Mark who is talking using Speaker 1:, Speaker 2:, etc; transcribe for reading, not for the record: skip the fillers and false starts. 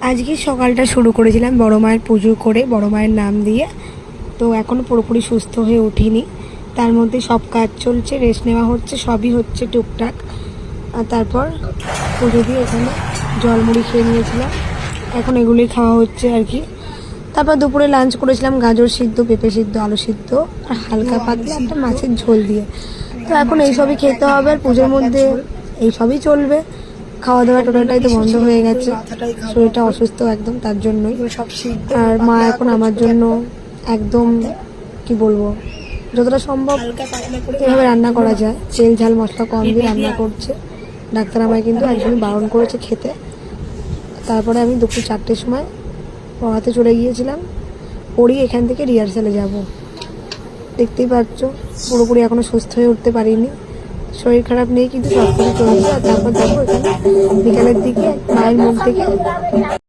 Speaker 1: আজকে সকালটা শুরু করেছিলাম বড় মায়ের পুজো করে, বড় মায়ের নাম দিয়ে। তো এখনও পুরোপুরি সুস্থ হয়ে উঠিনি, তার মধ্যে সব কাজ চলছে, রেস্ট নেওয়া হচ্ছে, সবই হচ্ছে টুকটাক। আর তারপর পুজো দিয়ে এখানে জলমুড়ি খেয়ে নিয়েছিলাম, এখন এগুলোই খাওয়া হচ্ছে আর কি। তারপর দুপুরে লাঞ্চ করেছিলাম গাজর সিদ্ধ, পেঁপে সিদ্ধ, আলু সিদ্ধ আর হালকা পাতলা একটা মাছের ঝোল দিয়ে। তো এখন এইসবই খেতে হবে, আর পুজোর মধ্যে এইসবই চলবে। খাওয়া দাওয়া টোটালটাই তো বন্ধ হয়ে গেছে, শরীরটা অসুস্থ একদম, তার জন্যই। আর মা এখন আমার জন্য একদম কি বলবো, যতটা সম্ভব এভাবে রান্না করা যায় তেল ঝাল মশলা কম দিয়ে রান্না করছে। ডাক্তার আমায় কিন্তু একদমই বারণ করেছে খেতে। তারপরে আমি দুপুর 4টের সময় পড়াতে চলে গিয়েছিলাম, পড়ি এখান থেকে রিহার্সালে যাব। দেখতেই পাচ্ছ পুরোপুরি এখনও সুস্থ হয়ে উঠতে পারিনি, শরীর খারাপ নিয়ে কিন্তু সব কিছু চলছে। আর তারপর দেখো এখানে বিকালের দিকে মায়ের মুখ থেকে